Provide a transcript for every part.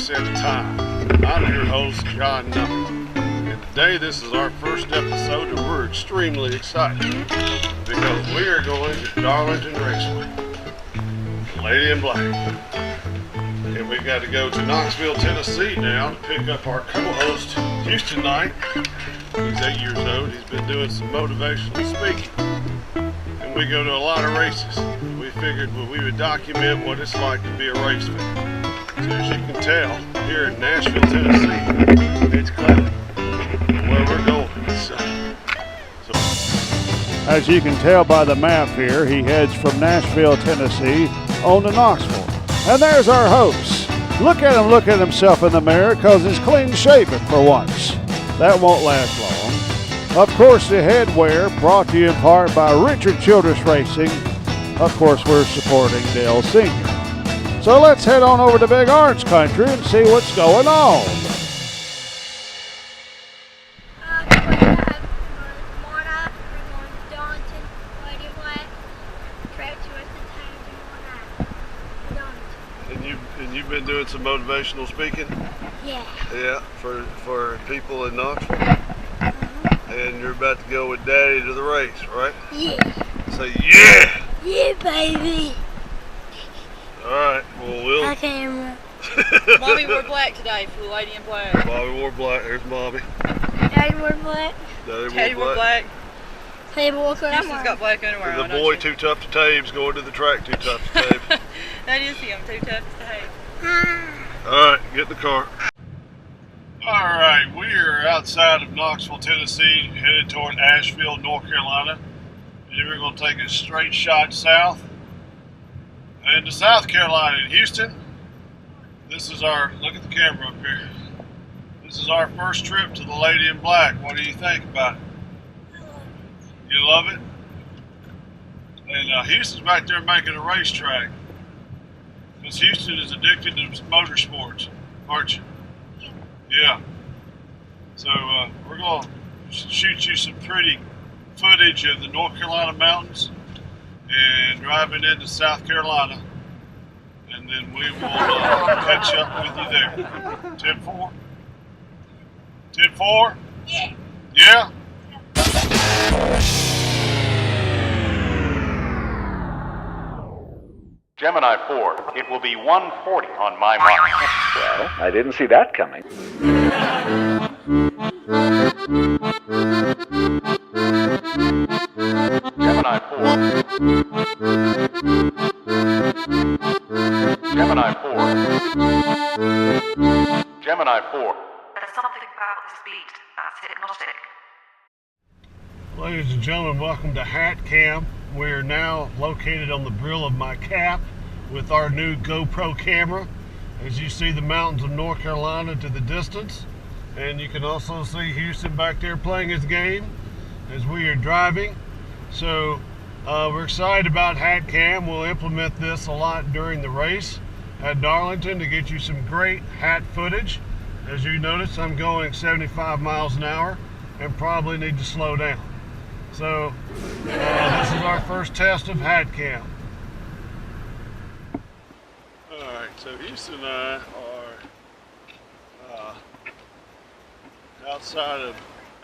race at a time. I'm your host, John Nutter, and today this is our first episode and we're extremely excited because we are going to Darlington Raceway, Lady in Black. And we've got to go to Knoxville, Tennessee now to pick up our co-host, Houston Knight. He's 8 years old. He's been doing some motivational speaking. And we go to a lot of races. We figured we would document what it's like to be a race fan. So as you can tell, here in Nashville, Tennessee, it's cloudy where we're going. As you can tell by the map here, he heads from Nashville, Tennessee on to Knoxville. And there's our host. Look at him look at himself in the mirror because he's clean shaven for once. That won't last long. Of course, the headwear brought to you in part by Richard Childress Racing. Of course, we're supporting Dale Sr. So let's head on over to Big Orange Country and see what's going on. And you've been doing some motivational speaking? Yeah. Yeah, for people in Knoxville? And you're about to go with Daddy to the race, right? Yeah. Say yeah! Yeah, baby. Alright, well we'll... I can't remember. Mommy wore black today for the Lady in Black. Bobby wore black. There's Bobby. Daddy wore black. Daddy wore black. Daddy wore black. Houston's got black underwear And on. the boy too tough to tame's going to the track too tough to tame. That is him, too tough to tame. Alright, get in the car. Alright, we are outside of Knoxville, Tennessee, headed toward Asheville, North Carolina. And we're going to take a straight shot south. And to South Carolina in Houston. This is our, look at the camera up here. This is our first trip to the Lady in Black. What do you think about it? You love it? And Houston's back there making a racetrack. Because Houston is addicted to motorsports, aren't you? Yeah. So we're going to shoot you some pretty footage of the North Carolina mountains and driving into South Carolina. And then we will catch up with you there. 10-4? 10-4? Yeah. Yeah? Gemini 4, it will be 1:40 on my mark. Well, I didn't see that coming. Gemini 4. Gemini 4. Gemini 4. There's something about this beat that's hypnotic. Ladies and gentlemen, welcome to Hat Cam. We are now located on the brill of my cap with our new GoPro camera. As you see the mountains of North Carolina to the distance. And you can also see Houston back there playing his game as we are driving. So we're excited about Hat Cam. We'll implement this a lot during the race at Darlington to get you some great hat footage. As you notice, I'm going 75 miles an hour and probably need to slow down. So this is our first test of Hat Cam. Alright, so Houston and I are outside of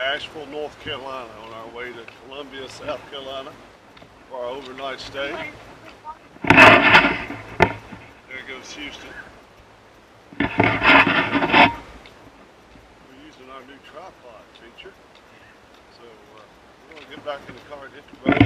Asheville, North Carolina on our way to Columbia, South Carolina for our overnight stay. There goes Houston. We're using our new tripod feature. So we're going to get back in the car and hit the road.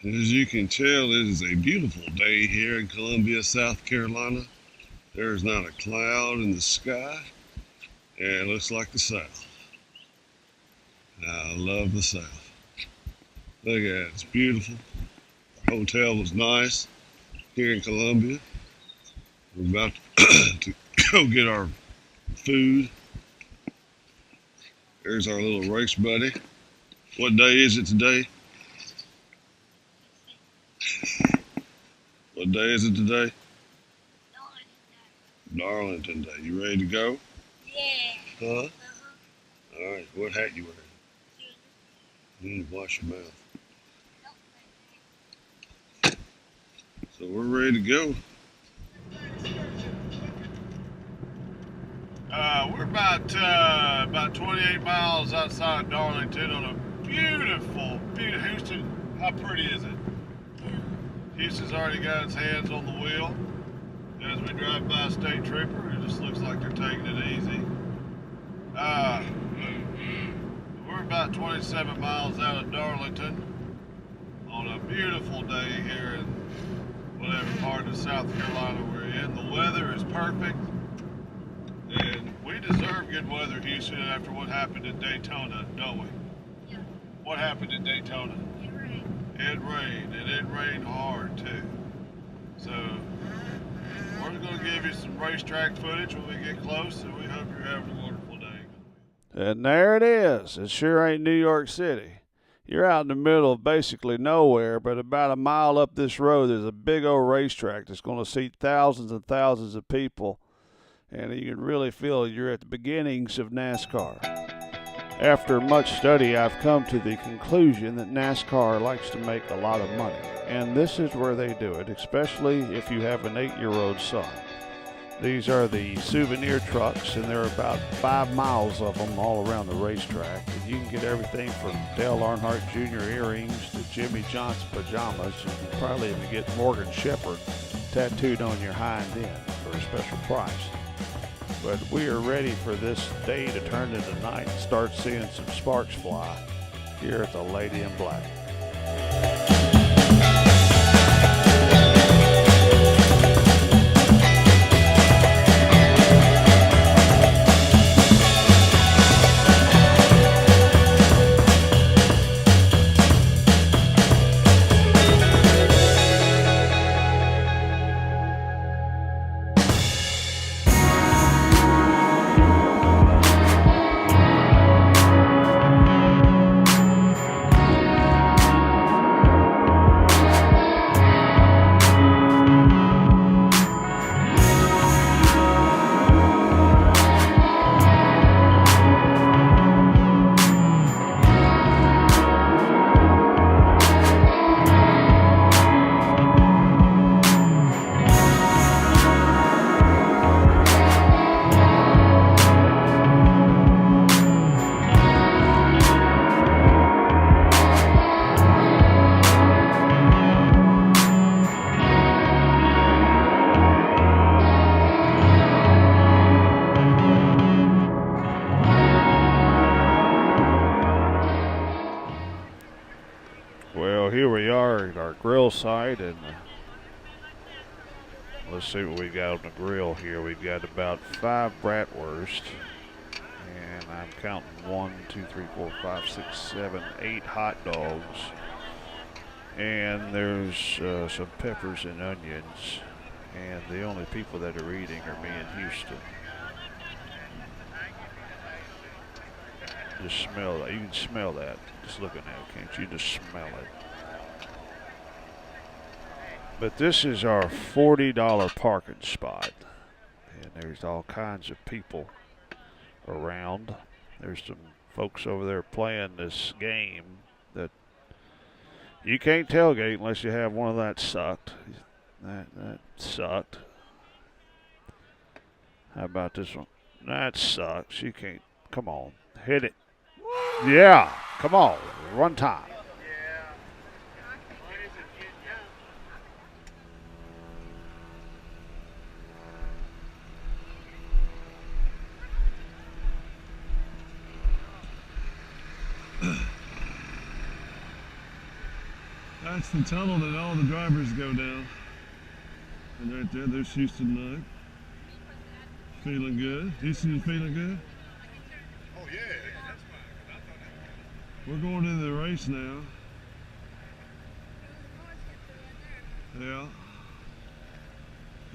As you can tell, it is a beautiful day here in Columbia, South Carolina. There's not a cloud in the sky, and it looks like the South. I love the South. Look at it, it's beautiful. The hotel was nice here in Columbia. We're about to go get our food. There's our little race buddy. What day is it today? What day is it today? Darlington Day. You ready to go? Yeah. Huh? All right. What hat you wearing? You need to wash your mouth. So we're ready to go. We're about 28 miles outside of Darlington on a beautiful Houston. How pretty is it? Houston's already got its hands on the wheel. As we drive by a state trooper, it just looks like they're taking it easy. We're about 27 miles out of Darlington on a beautiful day here in whatever part of South Carolina we're in. The weather is perfect, and we deserve good weather, Houston, after what happened in Daytona, don't we? Yeah. What happened in Daytona? It rained. It rained, and it rained hard too. So we're going to give you some racetrack footage when we get close, and we hope you're having a wonderful day. And there it is. It sure ain't New York City. You're out in the middle of basically nowhere, but about a mile up this road, there's a big old racetrack that's going to seat thousands and thousands of people, and you can really feel you're at the beginnings of NASCAR. After much study, I've come to the conclusion that NASCAR likes to make a lot of money, and this is where they do it, especially if you have an 8-year-old son. These are the souvenir trucks, and there are about 5 miles of them all around the racetrack. And you can get everything from Dale Earnhardt Jr. earrings to Jimmy Johnson pajamas. You can probably even get Morgan Shepherd tattooed on your hind end for a special price. But we are ready for this day to turn into night and start seeing some sparks fly here at the Lady in Black. Well, here we are at our grill site, and let's see what we got on the grill here. We've got about 5 bratwurst, and I'm counting 1, 2, 3, 4, 5, 6, 7, 8 hot dogs, and there's some peppers and onions, and the only people that are eating are me and Houston. Just smell that. You can smell that. Just looking at it, can't you? Just smell it. But this is our $40 parking spot. And there's all kinds of people around. There's some folks over there playing this game that you can't tailgate unless you have one of that sucked. That sucked. How about this one? That sucks. You can't. Come on. Hit it. Yeah, come on, run time. That's the tunnel that all the drivers go down. And right there, there's Houston Nutt. Feeling good. Houston, you feeling good? Oh, yeah. That's fine. We're going into the race now. Yeah.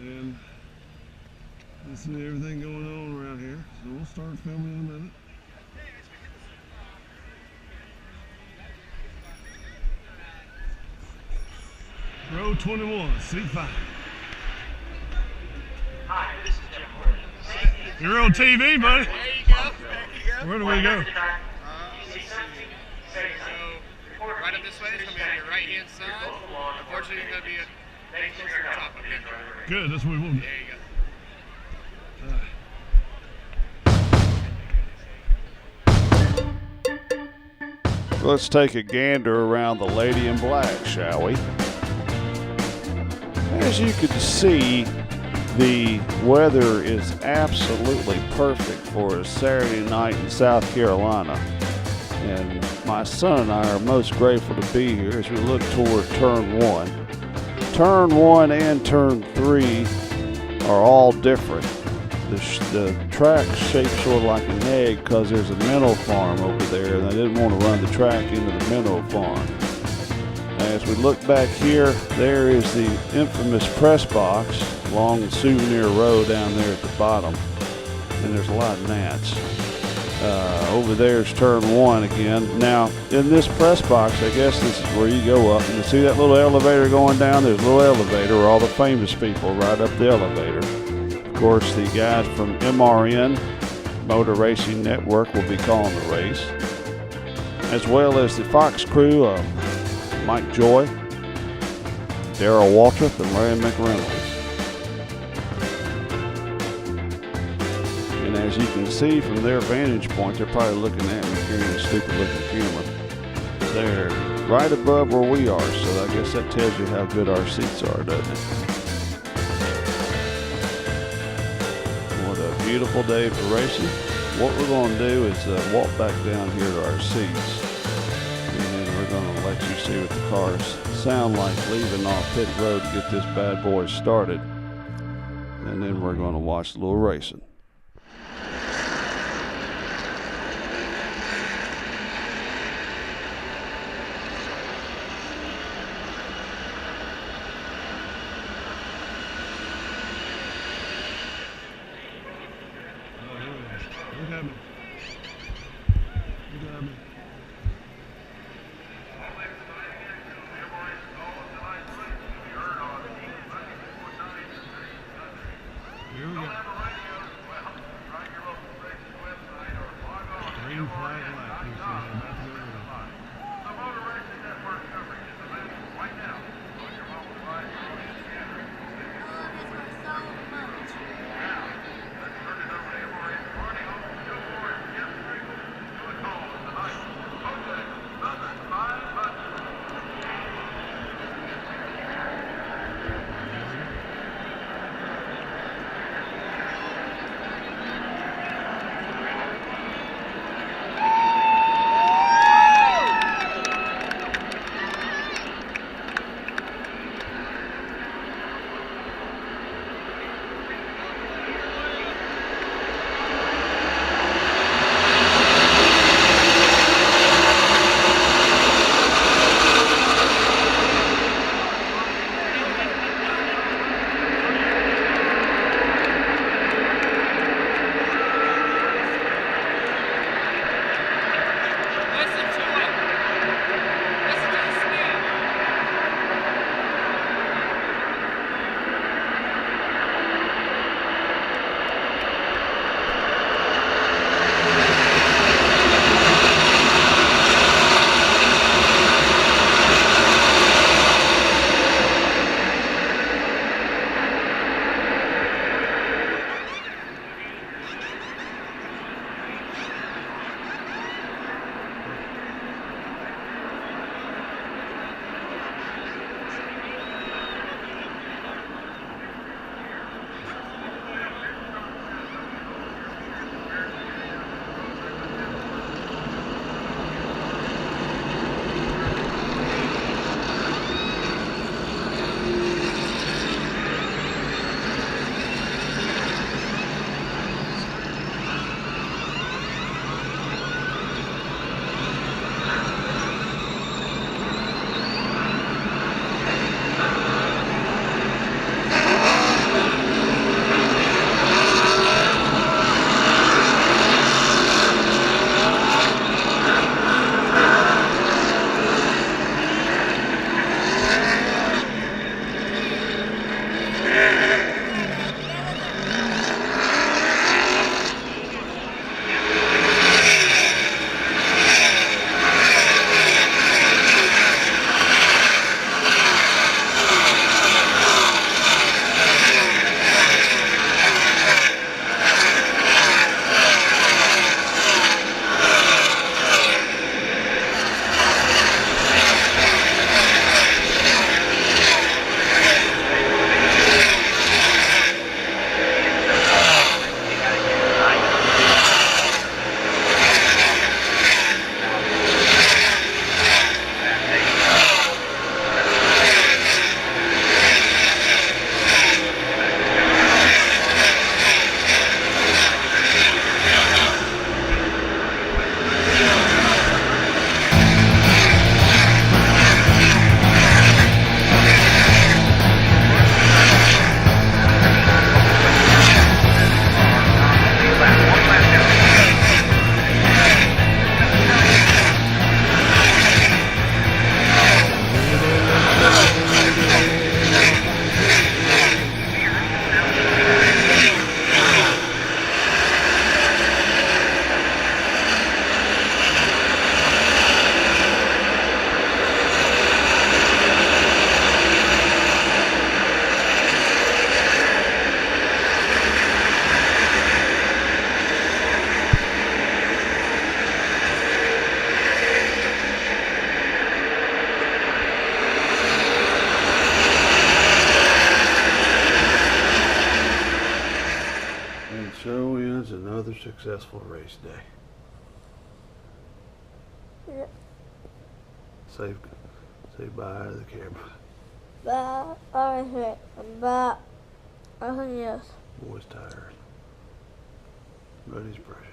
And let's see everything going on around here. So we'll start filming in a minute. Row 21, seat 5. Hi, this is Jim Gordon. You're on TV, buddy. There you go. Where do we go? Right up this way, it's going to be on your right-hand side. Unfortunately, it's going to be closer to the top up here. Good, that's what we want. There you go. Let's take a gander around the Lady in Black, shall we? As you can see, the weather is absolutely perfect for a Saturday night in South Carolina. And my son and I are most grateful to be here as we look toward turn 1. Turn 1 and turn 3 are all different. The track shaped sort of like an egg because there's a minnow farm over there, and they didn't want to run the track into the minnow farm. As we look back here, there is the infamous press box along the souvenir row down there at the bottom, and there's a lot of gnats. Over there's turn 1 again. Now, in this press box, I guess this is where you go up, and you see that little elevator going down? There's a little elevator where all the famous people ride up the elevator. Of course, the guys from MRN, Motor Racing Network, will be calling the race, as well as the Fox crew of Mike Joy, Darrell Waltrip, and Larry McReynolds. And as you can see from their vantage point, they're probably looking at me carrying a stupid-looking camera. They're right above where we are, so I guess that tells you how good our seats are, doesn't it? What a beautiful day for racing. What we're going to do is walk back down here to our seats, and then we're going to let you see what the cars sound like leaving off pit road to get this bad boy started, and then we're going to watch a little racing. Look at me. Look at me. Here we go. successful race day. Yeah. Say bye to the camera. Bye. Alright. Bye. Yes. Boy's tired. But he's precious.